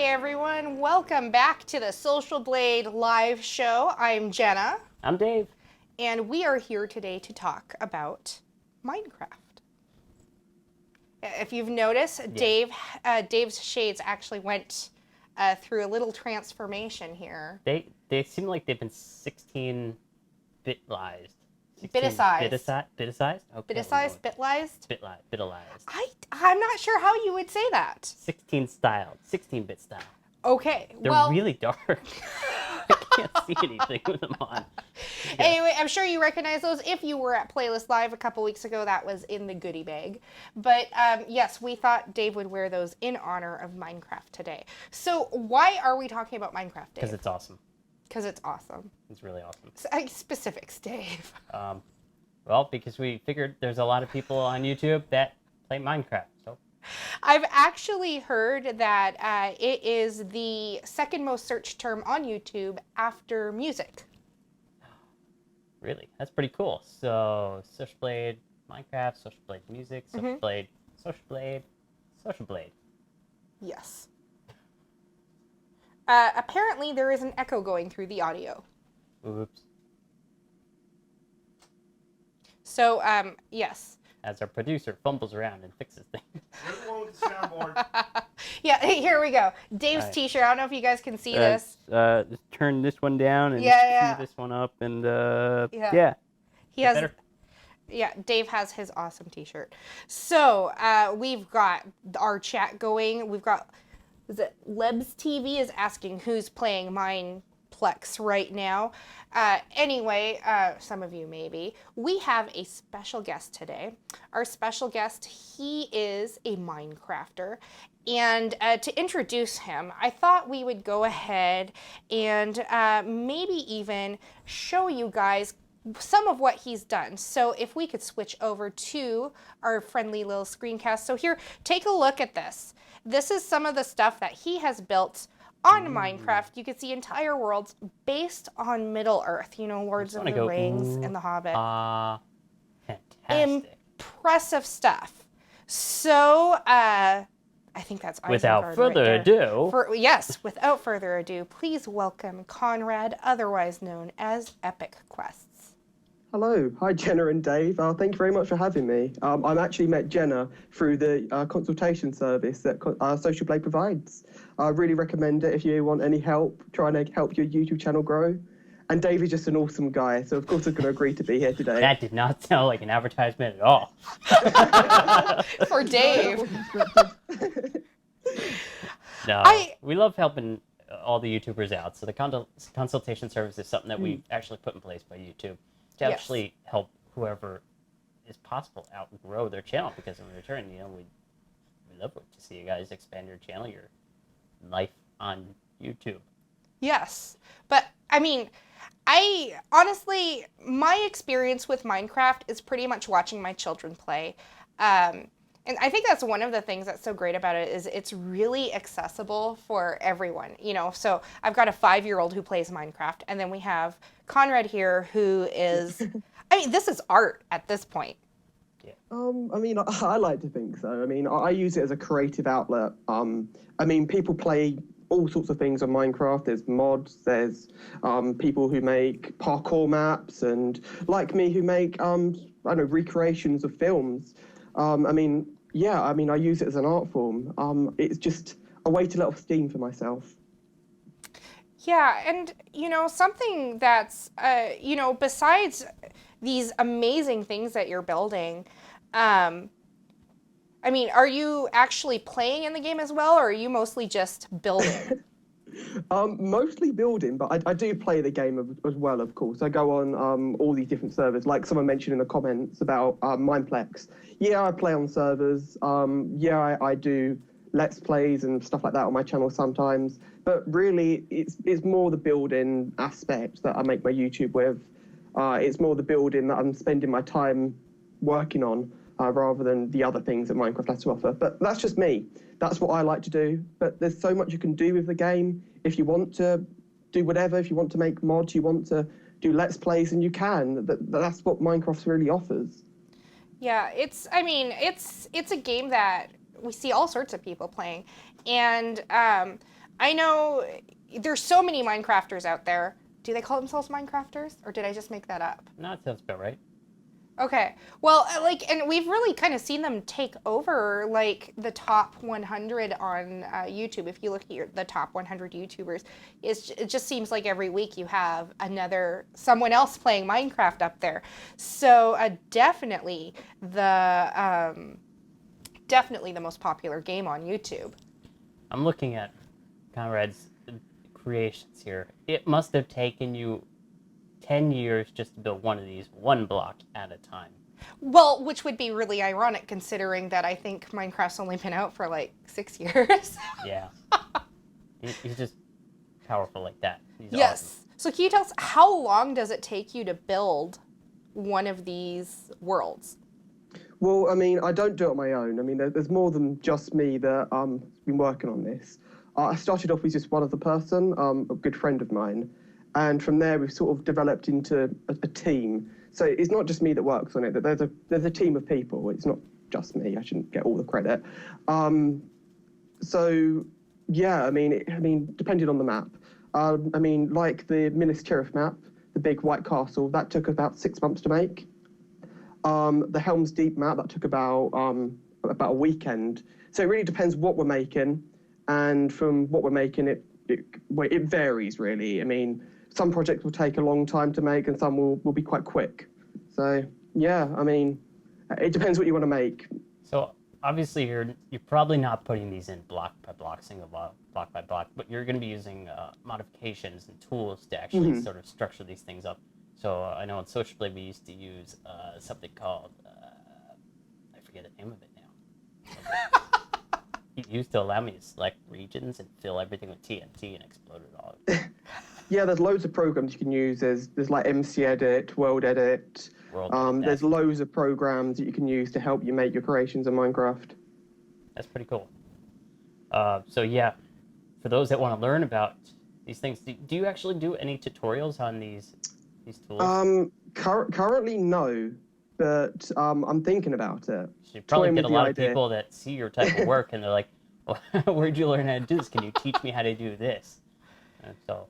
everyone. Welcome back to the Social Blade live show. I'm Jenna. I'm Dave. And we are here today to talk about Minecraft. If you've noticed, Dave's shades actually went through a little transformation here. They seem like they've been 16-bitized. Biticized. Biticized? Okay. Biticized? Bitalized. I'm not sure how you would say that. 16-bit style. Okay, They're really dark. I can't see anything with them on. Yeah. Anyway, I'm sure you recognize those. If you were at Playlist Live a couple weeks ago, that was in the goodie bag. But yes, we thought Dave would wear those in honor of Minecraft today. So why are we talking about Minecraft, Dave? Because it's awesome. Because it's awesome. It's really awesome. Specifics, Dave. Well, because we figured there's a lot of people on YouTube that play Minecraft. So I've actually heard that it is the second most searched term on YouTube after music. Really? That's pretty cool. So, Social Blade, Minecraft, Social Blade music, Social Blade, Social Blade, Social Blade. Yes. Apparently, there is an echo going through the audio. Oops. So, yes. As our producer fumbles around and fixes things. There's one with the soundboard. Yeah, here we go. Dave's t-shirt. I don't know if you guys can see this. Just turn this one down and yeah. this one up, and yeah. He has. Better. Yeah, Dave has his awesome t-shirt. So we've got our chat going. We've got. Is it Lebs TV is asking who's playing Mineplex right now. Anyway, some of you maybe. We have a special guest today. Our special guest, he is a Minecrafter. And to introduce him, I thought we would go ahead and maybe even show you guys some of what he's done. So if we could switch over to our friendly little screencast. So here, take a look at this. This is some of the stuff that he has built on Minecraft. You can see entire worlds based on Middle Earth. You know, Lords of the Rings and The Hobbit. Fantastic. Impressive stuff. So, I think that's without further ado. Without further ado, please welcome Conrad, otherwise known as EpicQuestz. Hello. Hi, Jenna and Dave. Thank you very much for having me. I've actually met Jenna through the consultation service that Social Blade provides. I really recommend it if you want any help trying to help your YouTube channel grow. And Dave is just an awesome guy, so of course I'm going to agree to be here today. That did not sound like an advertisement at all. For Dave. No, we love helping all the YouTubers out. So the consultation service is something that we actually put in place by YouTube to actually help whoever is possible out and grow their channel. Because in return, you know, we love to see you guys expand your channel, your life on YouTube. Yes, but I mean, I honestly, my experience with Minecraft is pretty much watching my children play. And I think that's one of the things that's so great about it is it's really accessible for everyone. You know, so I've got a 5-year-old who plays Minecraft, and then we have Conrad here who is, I mean, this is art at this point. Yeah. I mean, I like to think so. I mean, I use it as a creative outlet. I mean, people play all sorts of things on Minecraft. There's mods, there's people who make parkour maps, and like me, who make, I don't know, recreations of films. I mean, I use it as an art form. It's just a way to let off steam for myself. Yeah, and, you know, something that's, you know, besides these amazing things that you're building, I mean, are you actually playing in the game as well, or are you mostly just building? Mostly building, but I do play the game as well, of course. I go on all these different servers, like someone mentioned in the comments about Mineplex. Yeah, I play on servers. I do Let's Plays and stuff like that on my channel sometimes. But really, it's more the building aspect that I make my YouTube with. It's more the building that I'm spending my time working on, rather than the other things that Minecraft has to offer. But that's just me. That's what I like to do. But there's so much you can do with the game. If you want to do whatever, if you want to make mods, you want to do Let's Plays, and you can. That's what Minecraft really offers. Yeah, it's a game that we see all sorts of people playing. And I know there's so many Minecrafters out there. Do they call themselves Minecrafters, or did I just make that up? No, that sounds about right. Okay. Well, and we've really kind of seen them take over, like, the top 100 on YouTube. If you look at the top 100 YouTubers, it just seems like every week you have someone else playing Minecraft up there. So definitely the most popular game on YouTube. I'm looking at Conrad's creations here. It must have taken you 10 years just to build one of these, one block at a time. Well, which would be really ironic considering that I think Minecraft's only been out for like 6 years. Yeah. He's just powerful like that. He's yes. awesome. So can you tell us, how long does it take you to build one of these worlds? Well, I mean, I don't do it on my own. I mean, there's more than just me that has been working on this. I started off with just one other person, a good friend of mine. And from there, we've sort of developed into a team. So it's not just me that works on it. That there's a team of people. It's not just me. I shouldn't get all the credit. So yeah, I mean, depending on the map. I mean, like the Minas Tirith map, the big white castle, that took about 6 months to make. The Helm's Deep map, that took about a weekend. So it really depends what we're making, and from what we're making, it varies really. I mean, some projects will take a long time to make, and some will be quite quick. So yeah, I mean, it depends what you want to make. So obviously you're probably not putting these in block by block, single block by block, but you're going to be using modifications and tools to actually sort of structure these things up. So I know in Social Blade we used to use something called, I forget the name of it now. It used to allow me to select regions and fill everything with TNT and explode it all. Yeah, there's loads of programs you can use. There's like MC Edit, World Edit. There's loads of programs that you can use to help you make your creations in Minecraft. That's pretty cool. So yeah, for those that want to learn about these things, do you actually do any tutorials on these tools? Currently, no, but I'm thinking about it. So you probably get a lot of people that see your type of work and they're like, well, where'd you learn how to do this? Can you teach me how to do this? And so.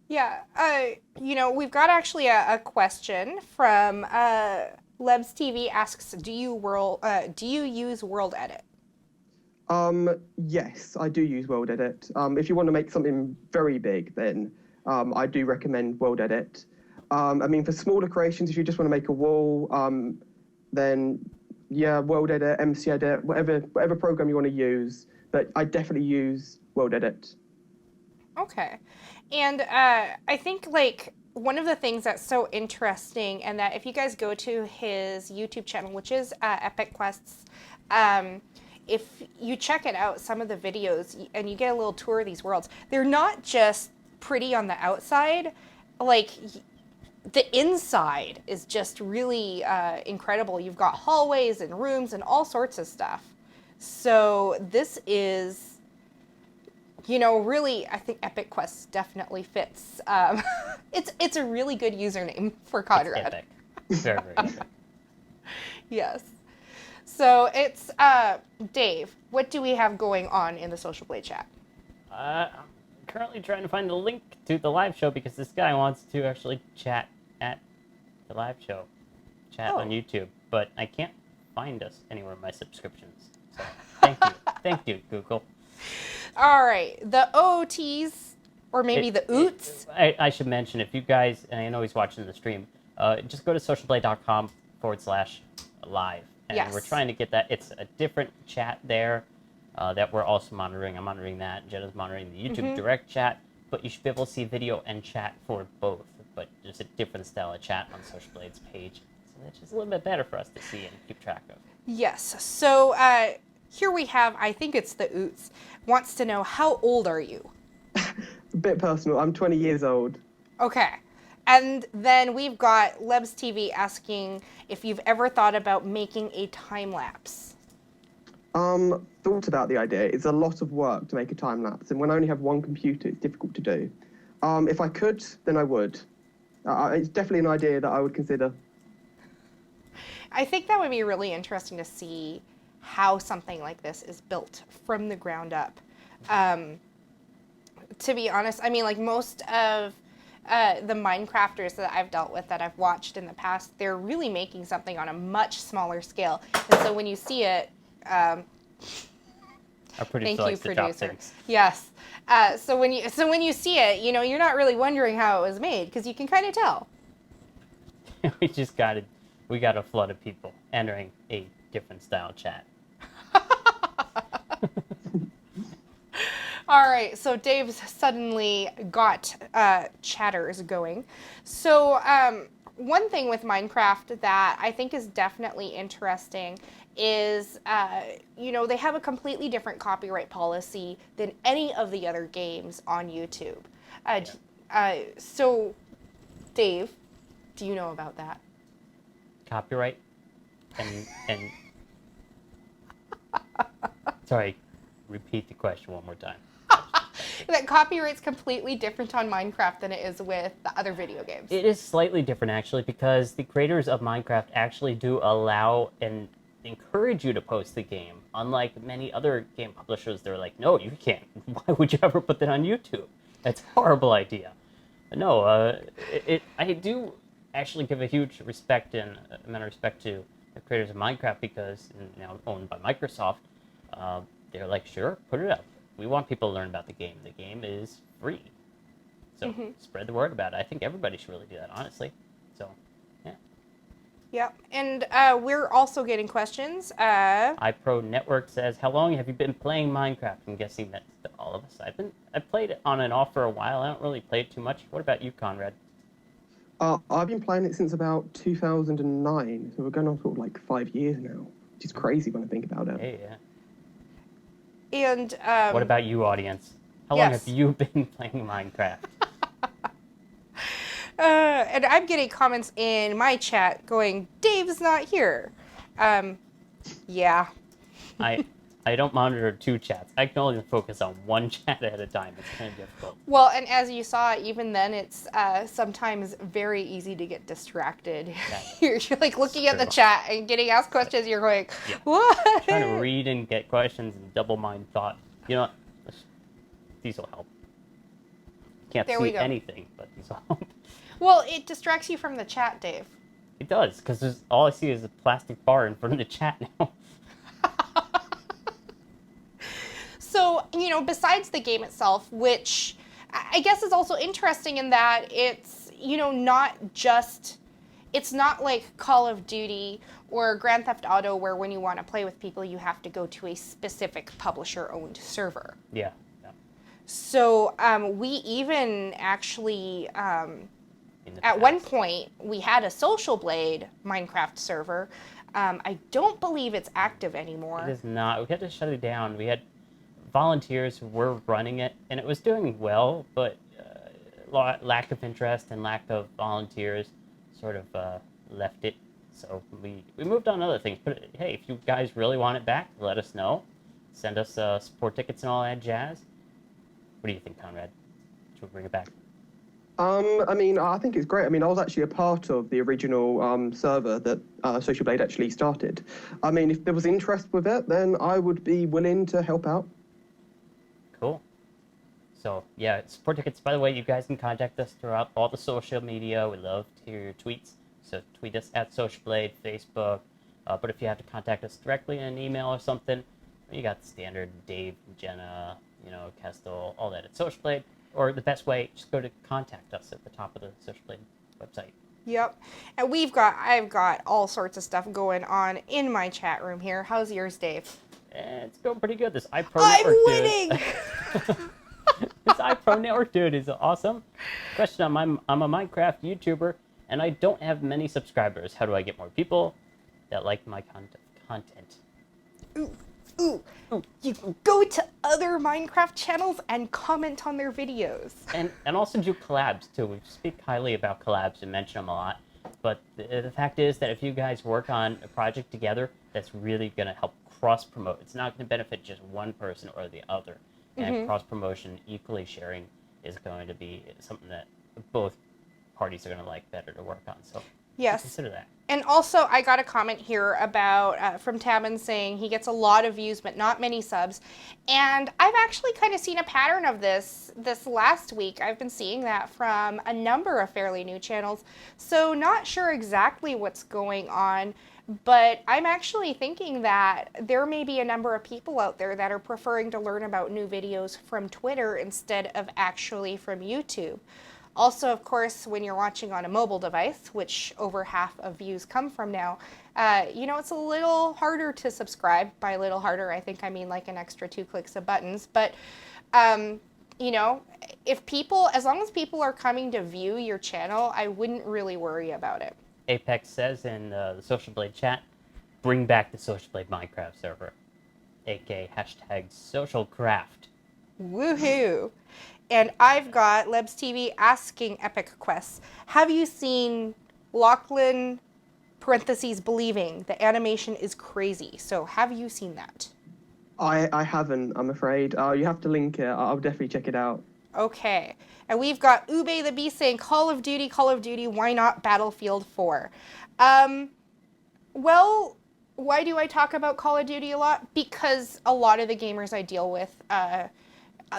Yeah, we've got actually a question from Lebs TV asks, do you use World Edit? Yes, I do use World Edit. If you want to make something very big, then I do recommend World Edit. I mean, for smaller creations, if you just want to make a wall, then yeah, World Edit, MC Edit, whatever program you want to use. But I definitely use World Edit. Okay. And I think, like, one of the things that's so interesting, and that if you guys go to his YouTube channel, which is EpicQuestz, if you check it out, some of the videos, and you get a little tour of these worlds, they're not just pretty on the outside. Like, the inside is just really incredible. You've got hallways and rooms and all sorts of stuff. So this is... really, I think EpicQuestz definitely fits. It's a really good username for Conrad. It's epic. Very, very epic. Yes. So it's, Dave, what do we have going on in the Social Blade chat? I'm currently trying to find the link to the live show because this guy wants to actually chat at the live show. On YouTube. But I can't find us anywhere in my subscriptions. So thank you. Thank you, Google. All right, the OOTs, or maybe the OOTs. I should mention, if you guys, and I know he's watching the stream, just go to socialblade.com/live. And yes. We're trying to get that. It's a different chat there that we're also monitoring. I'm monitoring that. Jenna's monitoring the YouTube direct chat. But you should be able to see video and chat for both. But there's a different style of chat on Social Blade's page. So that's just a little bit better for us to see and keep track of. Yes, so here we have, I think it's the OOTs, wants to know, how old are you? A bit personal. I'm 20 years old. Okay. And then we've got Lebs TV asking if you've ever thought about making a time lapse. Thought about the idea. It's a lot of work to make a time lapse, and when I only have one computer, it's difficult to do. If I could, then I would. It's definitely an idea that I would consider. I think that would be really interesting to see how something like this is built from the ground up. to be honest. I mean, like most of the Minecrafters that I've dealt with that I've watched in the past, they're really making something on a much smaller scale. And so when you see it, Our producer thank you, likes to drop producer. things. Yes. So when you see it, you know, you're not really wondering how it was made because you can kind of tell. We got a flood of people entering a different style chat. All right, so Dave's suddenly got chatters going. So one thing with Minecraft that I think is definitely interesting is, you know, they have a completely different copyright policy than any of the other games on YouTube. So, Dave, do you know about that? Copyright and sorry, repeat the question one more time. That copyright's completely different on Minecraft than it is with the other video games. It is slightly different actually because the creators of Minecraft actually do allow and encourage you to post the game. Unlike many other game publishers, they're like, no, you can't. Why would you ever put that on YouTube? That's a horrible idea. No, I do actually give a huge respect and amount of respect to the creators of Minecraft because now owned by Microsoft, they're like, sure, put it up. We want people to learn about the game. The game is free. So spread the word about it. I think everybody should really do that, honestly. So, yeah. Yep, and we're also getting questions. iPro Network says, how long have you been playing Minecraft? I'm guessing that's to all of us. I've played it on and off for a while. I don't really play it too much. What about you, Conrad? I've been playing it since about 2009, so we're going on sort of like 5 years now, which is crazy when I think about it. Hey, yeah. And what about you, audience? How long yes. have you been playing Minecraft? And I'm getting comments in my chat going, Dave's not here. Yeah. I don't monitor 2 chats. I can only focus on 1 chat at a time. It's kind of difficult. Well, and as you saw, even then, it's sometimes very easy to get distracted. You're like looking at the chat and getting asked questions. You're going, what? Trying to read and get questions and double mind thought. You know what? These will help. Can't see anything, but these will help. Well, it distracts you from the chat, Dave. It does, because all I see is a plastic bar in front of the chat now. So, you know, besides the game itself, which I guess is also interesting in that it's, you know, it's not like Call of Duty or Grand Theft Auto where when you want to play with people, you have to go to a specific publisher-owned server. Yeah. So we even actually, at one point, we had a Social Blade Minecraft server. I don't believe it's active anymore. It is not. We had to shut it down. We had volunteers who were running it, and it was doing well, but lack of interest and lack of volunteers sort of left it. So we moved on to other things. But hey, if you guys really want it back, let us know. Send us support tickets and all that jazz. What do you think, Conrad? Should we bring it back? I mean, I think it's great. I mean, I was actually a part of the original server that Social Blade actually started. I mean, if there was interest with it, then I would be willing to help out. Cool. So, yeah, support tickets. By the way, you guys can contact us throughout all the social media. We love to hear your tweets. So tweet us at SocialBlade, Facebook. But if you have to contact us directly in an email or something, you got the standard Dave, Jenna, you know, Kestel, all that at SocialBlade. Or the best way, just go to contact us at the top of the SocialBlade website. Yep. And I've got all sorts of stuff going on in my chat room here. How's yours, Dave? It's going pretty good. This iPro I'm Network winning! This iPro Network dude is awesome. Question, I'm a Minecraft YouTuber, and I don't have many subscribers. How do I get more people that like my content? Ooh. You go to other Minecraft channels and comment on their videos. And also do collabs, too. We speak highly about collabs and mention them a lot. But the fact is that if you guys work on a project together, that's really going to help cross-promote. It's not going to benefit just one person or the other. And cross-promotion, equally sharing, is going to be something that both parties are going to like better to work on. So Yes. Consider that. And also, I got a comment here about from Tabin saying he gets a lot of views, but not many subs. And I've actually kind of seen a pattern of this last week. I've been seeing that from a number of fairly new channels. So not sure exactly what's going on, but I'm actually thinking that there may be a number of people out there that are preferring to learn about new videos from Twitter instead of actually from YouTube. Also, of course, when you're watching on a mobile device, which over half of views come from now, it's a little harder to subscribe. By a little harder, I think I mean like an extra 2 clicks of buttons. But, if people, as long as people are coming to view your channel, I wouldn't really worry about it. Apex says in the Social Blade chat, bring back the Social Blade Minecraft server, aka #socialcraft. Woohoo! And I've got Lebs TV asking EpicQuestz, have you seen Lachlan (believing the animation is crazy? So have you seen that? I haven't, I'm afraid. You have to link it. I'll definitely check it out. Okay. And we've got Ube the Beast saying Call of Duty, why not Battlefield 4? Well, why do I talk about Call of Duty a lot? Because a lot of the gamers I deal with,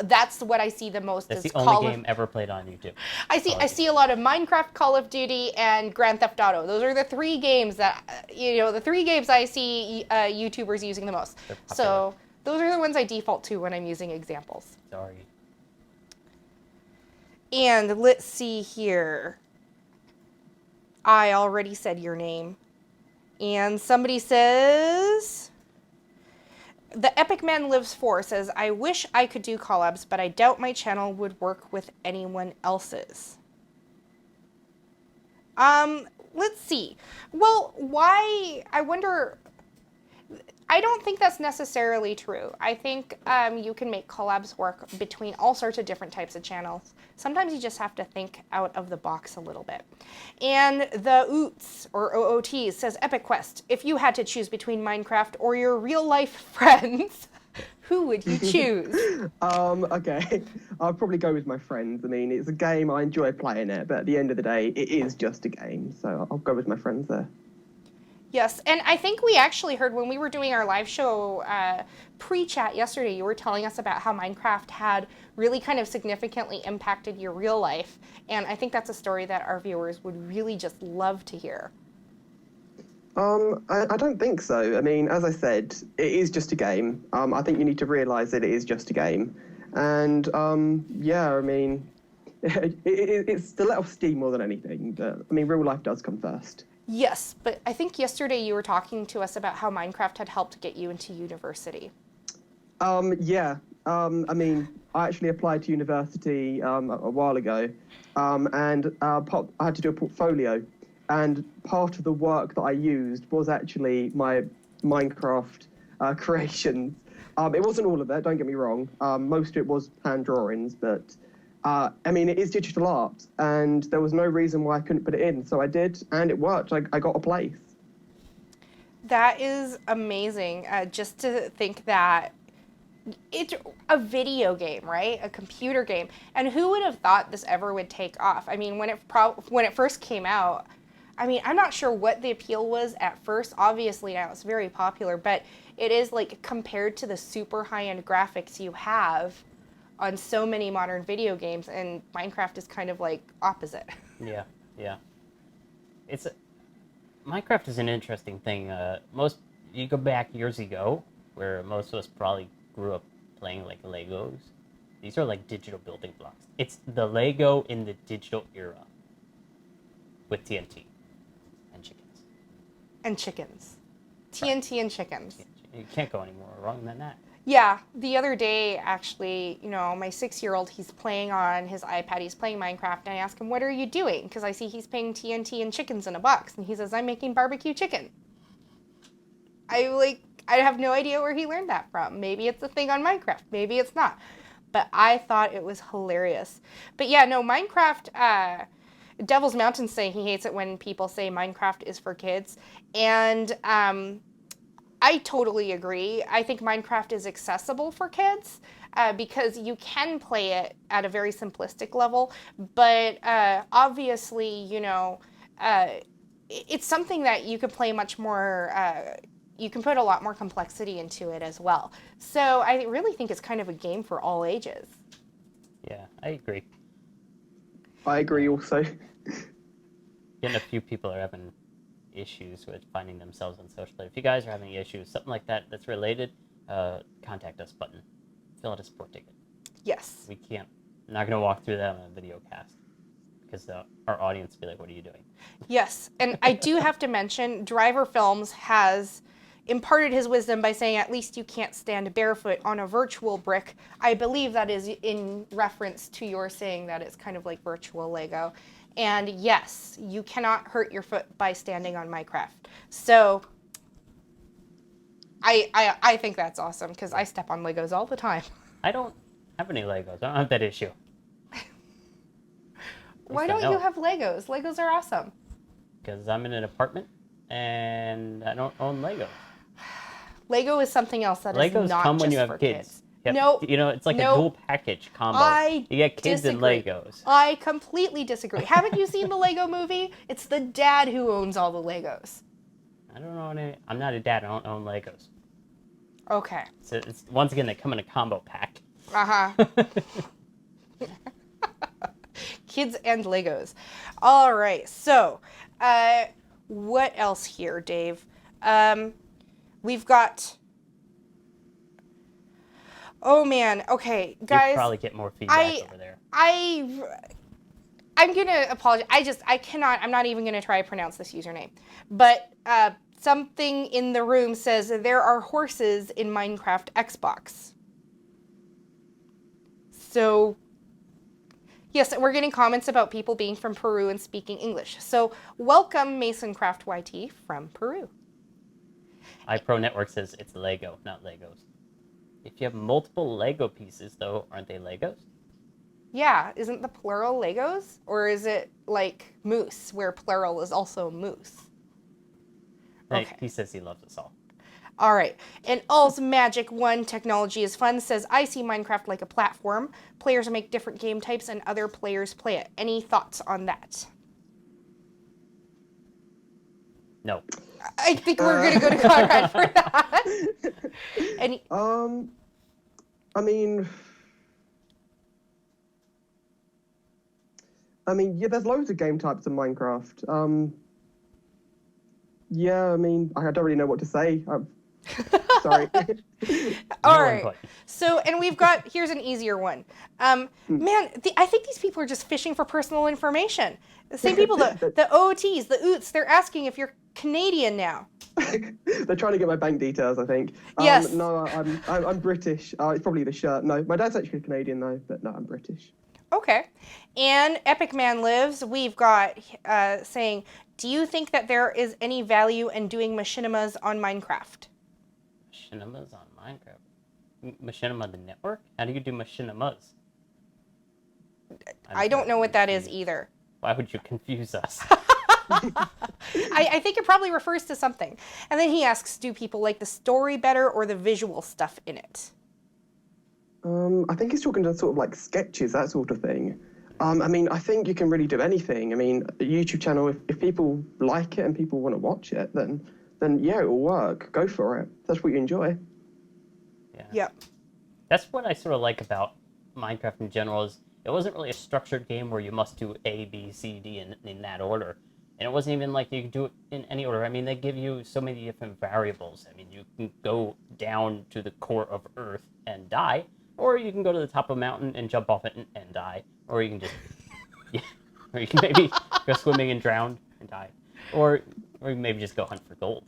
that's what I see the most. That's is the only game ever played on YouTube. I see a lot of Minecraft, Call of Duty, and Grand Theft Auto. Those are the 3 games that, the 3 games I see YouTubers using the most. So those are the ones I default to when I'm using examples. Sorry. And let's see here. I already said your name. And somebody says... The Epic Man Lives 4 says, I wish I could do collabs, but I doubt my channel would work with anyone else's. Let's see. Well, why? I wonder... I don't think that's necessarily true. I think you can make collabs work between all sorts of different types of channels. Sometimes you just have to think out of the box a little bit. And the OOTS, or OOTs, says EpicQuestz, if you had to choose between Minecraft or your real-life friends, who would you choose? Okay. I'll probably go with my friends. I mean, it's a game, I enjoy playing it, but at the end of the day, it is just a game. So I'll go with my friends there. Yes, and I think we actually heard when we were doing our live show pre-chat yesterday, you were telling us about how Minecraft had really kind of significantly impacted your real life, and I think that's a story that our viewers would really just love to hear. I don't think so. I mean, as I said, it is just a game. I think you need to realise that it is just a game. And, yeah, I mean, it's to let off steam more than anything. But, I mean, real life does come first. Yes, but I think yesterday you were talking to us about how Minecraft had helped get you into university. Yeah. I mean, I actually applied to university a while ago, and I had to do a portfolio. And part of the work that I used was actually my Minecraft creations. It wasn't all of it, don't get me wrong. Most of it was hand drawings, but I mean, it is digital art, and there was no reason why I couldn't put it in. So I did, and it worked. I got a place. That is amazing. Just to think that it's a video game, right? A computer game. And who would have thought this ever would take off? I mean, when it first came out, I mean, I'm not sure what the appeal was at first. Obviously, now it's very popular, but it is like compared to the super high-end graphics you have on so many modern video games, and Minecraft is kind of like opposite. Yeah. Minecraft is an interesting thing. You go back years ago, where most of us probably grew up playing like Legos. These are like digital building blocks. It's the Lego in the digital era with TNT and chickens. And chickens. TNT and chickens. You can't go any more wrong than that. Yeah, the other day, actually, my 6-year-old, he's playing on his iPad, he's playing Minecraft, and I ask him, what are you doing? Because I see he's playing TNT and chickens in a box, and he says, I'm making barbecue chicken. I have no idea where he learned that from. Maybe it's a thing on Minecraft, maybe it's not. But I thought it was hilarious. But yeah, no, Minecraft, Devil's Mountain saying he hates it when people say Minecraft is for kids, and I totally agree. I think Minecraft is accessible for kids because you can play it at a very simplistic level, but obviously, it's something that you could play much more. You can put a lot more complexity into it as well. So I really think it's kind of a game for all ages. Yeah, I agree. I agree also. Getting a few people are having issues with finding themselves on social. But if you guys are having issues, something like that that's related, contact us button. Fill out a support ticket. Yes. We can't. I'm not going to walk through that on a video cast because our audience will be like, "What are you doing?" Yes, and I do have to mention, Driver Films has imparted his wisdom by saying at least you can't stand barefoot on a virtual brick. I believe that is in reference to your saying that it's kind of like virtual Lego. And yes, you cannot hurt your foot by standing on Minecraft. So I think that's awesome because I step on Legos all the time. I don't have any Legos. I don't have that issue. Why don't you have Legos? Legos are awesome. Because I'm in an apartment and I don't own Legos. Lego is something else that Legos is not come just when you have for kids. No, You know, it's like a dual package combo. You get kids disagree. and Legos. I completely disagree. Haven't you seen the Lego movie? It's the dad who owns all the Legos. I don't own any. I'm not a dad. I don't own Legos. Okay. So it's, once again, they come in a combo pack. Uh-huh. Kids and Legos. All right. So, what else here, Dave? We've got... Oh, man. Okay, guys. You'll probably get more feedback over there. I'm going to apologize. I'm not even going to try to pronounce this username. But something in the room says there are horses in Minecraft Xbox. So, yes, we're getting comments about people being from Peru and speaking English. So, welcome MasonCraft YT from Peru. iPro Network says it's Lego, not Legos. If you have multiple Lego pieces, though, aren't they Legos? Yeah, isn't the plural Legos? Or is it like moose, where plural is also moose? Okay. He says he loves us all. All right. And All's Magic 1 Technology is Fun says, I see Minecraft like a platform. Players make different game types and other players play it. Any thoughts on that? No. I think we're going to go to Conrad for that. Any... I mean, yeah, there's loads of game types in Minecraft. Yeah, I mean, I don't really know what to say. Sorry. All right. So, and we've got, here's an easier one. Man, I think these people are just fishing for personal information. The same people, the OOTs, the OOTs, they're asking if you're Canadian now. They're trying to get my bank details, I think. Yes. No, I'm British. It's probably the shirt. No, my dad's actually Canadian though, but no, I'm British. Okay. And Epic Man Lives, we've got saying, do you think that there is any value in doing machinimas on Minecraft? Machinimas on Minecraft? Machinima the network? How do you do machinimas? I don't know what that is either. Why would you confuse us? I think it probably refers to something. And then he asks, do people like the story better or the visual stuff in it? I think he's talking to sort of like sketches, that sort of thing. I mean, I think you can really do anything. I mean, a YouTube channel, if people like it and people want to watch it, then yeah, it will work. Go for it. That's what you enjoy. Yeah. Yep. That's what I sort of like about Minecraft in general is it wasn't really a structured game where you must do A, B, C, D in that order. And it wasn't even like you could do it in any order. I mean, they give you so many different variables. I mean, you can go down to the core of Earth and die, or you can go to the top of a mountain and jump off it and die. Or you can just, yeah, or you can maybe go swimming and drown and die. Or you can maybe just go hunt for gold.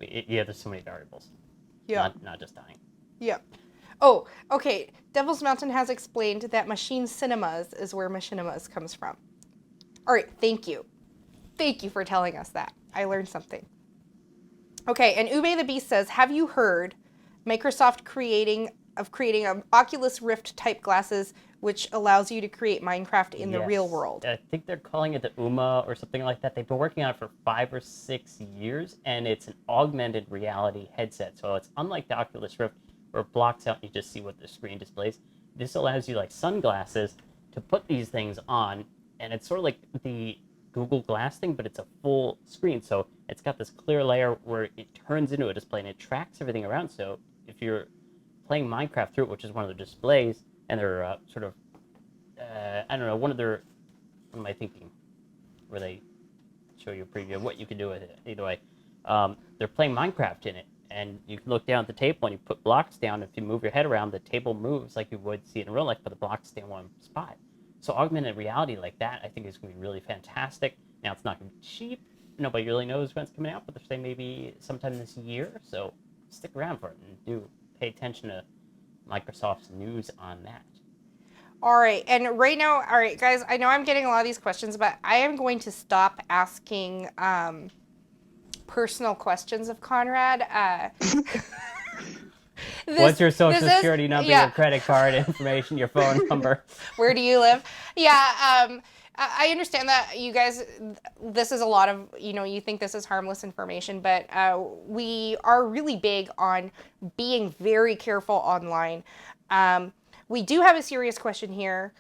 Yeah, there's so many variables. Yeah. Not just dying. Yep. Oh, okay. Devil's Mountain has explained that Machine Cinemas is where Machinimas comes from. All right, thank you. Thank you for telling us that. I learned something. Okay, and Ube the Beast says, have you heard Microsoft creating Oculus Rift type glasses which allows you to create Minecraft in the real world? I think they're calling it the UMA or something like that. They've been working on it for 5 or 6 years, and it's an augmented reality headset. So it's unlike the Oculus Rift where it blocks out and you just see what the screen displays. This allows you, like sunglasses, to put these things on, and it's sort of like the Google Glass thing, but it's a full screen. So it's got this clear layer where it turns into a display and it tracks everything around. So if you're playing Minecraft through it, which is one of their displays, and they're sort of, I don't know, what am I thinking? Where they show you a preview of what you can do with it. Either way, they're playing Minecraft in it, and you can look down at the table and you put blocks down. If you move your head around, the table moves like you would see it in real life, but the blocks stay in one spot. So augmented reality like that, I think, is going to be really fantastic. Now, it's not going to be cheap. Nobody really knows when it's coming out, but they're saying maybe sometime this year. So stick around for it and do pay attention to Microsoft's news on that. All right, and right now, all right, guys, I know I'm getting a lot of these questions, but I am going to stop asking personal questions of Conrad. What's your social security number, your credit card information, your phone number? Where do you live? Yeah, I understand that you guys, this is a lot of, you think this is harmless information, but we are really big on being very careful online. We do have a serious question here.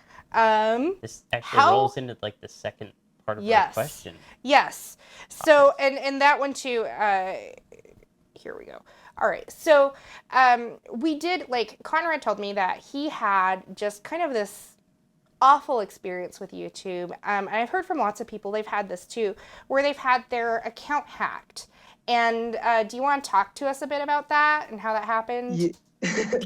This actually rolls into like the second part of our question. Yes. So, and that one too, here we go. All right. So we did, like, Conrad told me that he had just kind of this awful experience with YouTube. And I've heard from lots of people, they've had this too, where they've had their account hacked. And do you want to talk to us a bit about that and how that happened? Yeah.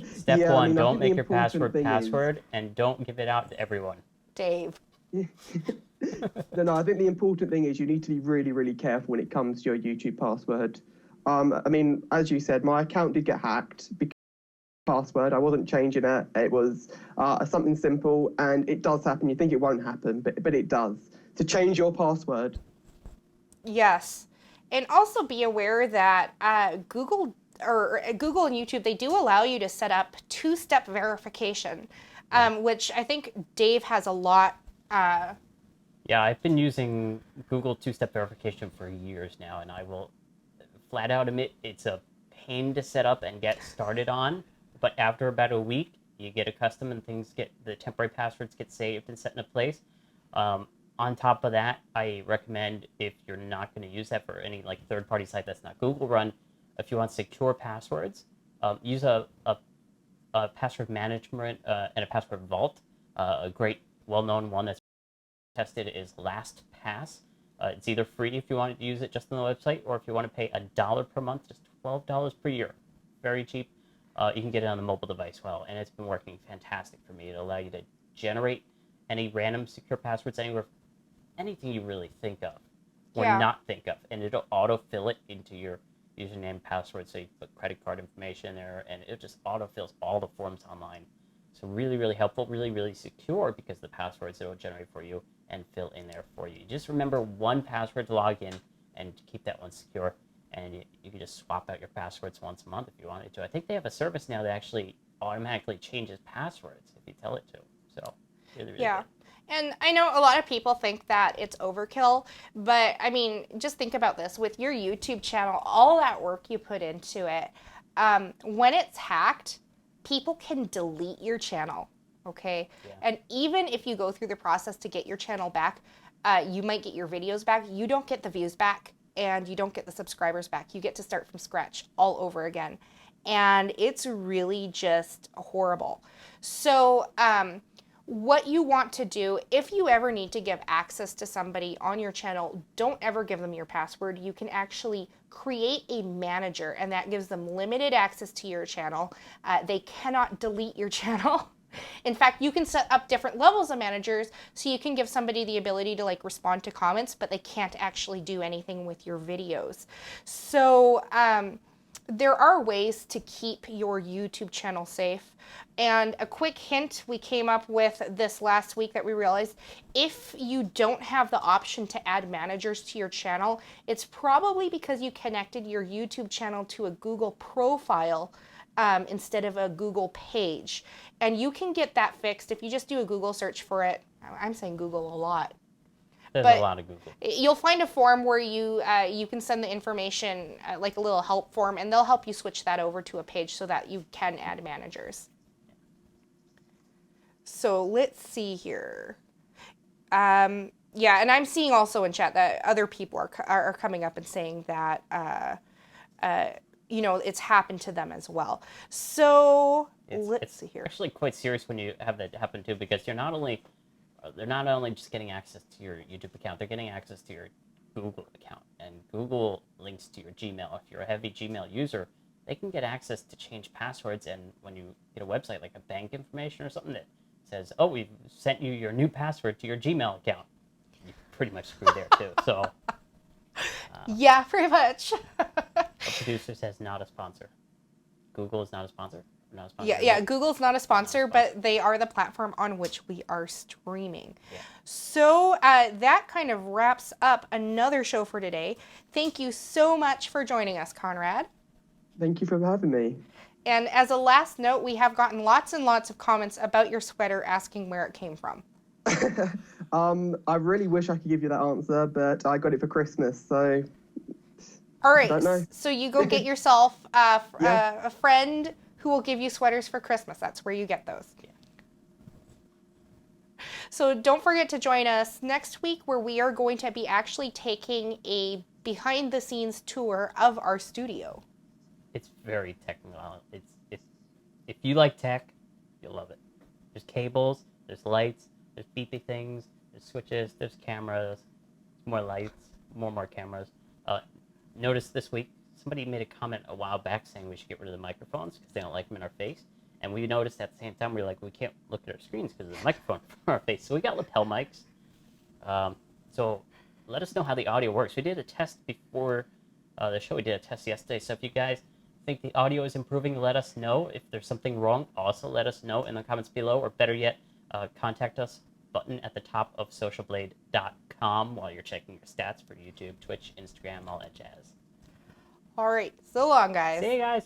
Step one, don't make your password and don't give it out to everyone. Dave. No, I think the important thing is you need to be really, really careful when it comes to your YouTube password. I mean, as you said, my account did get hacked because password. I wasn't changing it. It was something simple, and it does happen. You think it won't happen, but it does. To change your password. Yes. And also be aware that Google and YouTube, they do allow you to set up two-step verification, which I think Dave has a lot. Yeah, I've been using Google two-step verification for years now, and I will flat out admit it's a pain to set up and get started on. But after about a week, you get accustomed and the temporary passwords get saved and set into place. On top of that, I recommend, if you're not going to use that for any like third-party site that's not Google run, if you want secure passwords, use a password management and a password vault. A great, well-known one that's tested is LastPass. It's either free if you want to use it just on the website, or if you want to pay $1 per month, just $12 per year. Very cheap. You can get it on a mobile device well, and it's been working fantastic for me. It'll allow you to generate any random secure passwords anywhere, anything you really think of or not think of, and it'll autofill it into your username and password. So you put credit card information in there, and it just autofills all the forms online. So really, really helpful, really, really secure, because the passwords it will generate for you and fill in there for you. Just remember one password to log in and keep that one secure. And you can just swap out your passwords once a month if you wanted to. I think they have a service now that actually automatically changes passwords if you tell it to. So really, really good. And I know a lot of people think that it's overkill, but I mean, just think about this. With your YouTube channel, all that work you put into it, when it's hacked, people can delete your channel, okay? Yeah. And even if you go through the process to get your channel back, you might get your videos back. You don't get the views back, and you don't get the subscribers back. You get to start from scratch all over again. And it's really just horrible. So what you want to do, if you ever need to give access to somebody on your channel, don't ever give them your password. You can actually create a manager, and that gives them limited access to your channel. They cannot delete your channel. In fact, you can set up different levels of managers, so you can give somebody the ability to like respond to comments, but they can't actually do anything with your videos. So there are ways to keep your YouTube channel safe. And a quick hint we came up with this last week that we realized, if you don't have the option to add managers to your channel, it's probably because you connected your YouTube channel to a Google profile instead of a Google page. And you can get that fixed if you just do a Google search for it. I'm saying Google a lot. There's a lot of Google. You'll find a form where you can send the information, like a little help form, and they'll help you switch that over to a page so that you can add managers. So let's see here. Yeah, and I'm seeing also in chat that other people are coming up and saying that it's happened to them as well. So let's see here. It's actually quite serious when you have that happen too, because they're not only just getting access to your YouTube account, they're getting access to your Google account, and Google links to your Gmail. If you're a heavy Gmail user, they can get access to change passwords, and when you get a website like a bank information or something that says, "Oh, we've sent you your new password to your Gmail account," you pretty much screwed there too. So. Yeah, pretty much. A producer says not a sponsor. Google is not a sponsor. Not a sponsor. Yeah. Google's not a sponsor, but they are the platform on which we are streaming. Yeah. So that kind of wraps up another show for today. Thank you so much for joining us, Conrad. Thank you for having me. And as a last note, we have gotten lots and lots of comments about your sweater asking where it came from. I really wish I could give you that answer, but I got it for Christmas, so. All right, don't know. So you go get yourself a friend who will give you sweaters for Christmas. That's where you get those. Yeah. So don't forget to join us next week, where we are going to be actually taking a behind-the-scenes tour of our studio. It's very technical. It's if you like tech, you'll love it. There's cables, there's lights, there's beepy things, there's switches, there's cameras, more lights, more cameras. Notice this week, somebody made a comment a while back saying we should get rid of the microphones because they don't like them in our face. And we noticed at the same time, we were like, we can't look at our screens because of the microphone from our face. So we got lapel mics. So let us know how the audio works. We did a test before the show. We did a test yesterday. So if you guys think the audio is improving, let us know. If there's something wrong, also let us know in the comments below. Or better yet, contact us button at the top of socialblade.com while you're checking your stats for YouTube, Twitch, Instagram, all that jazz. All right. So long, guys. See you guys.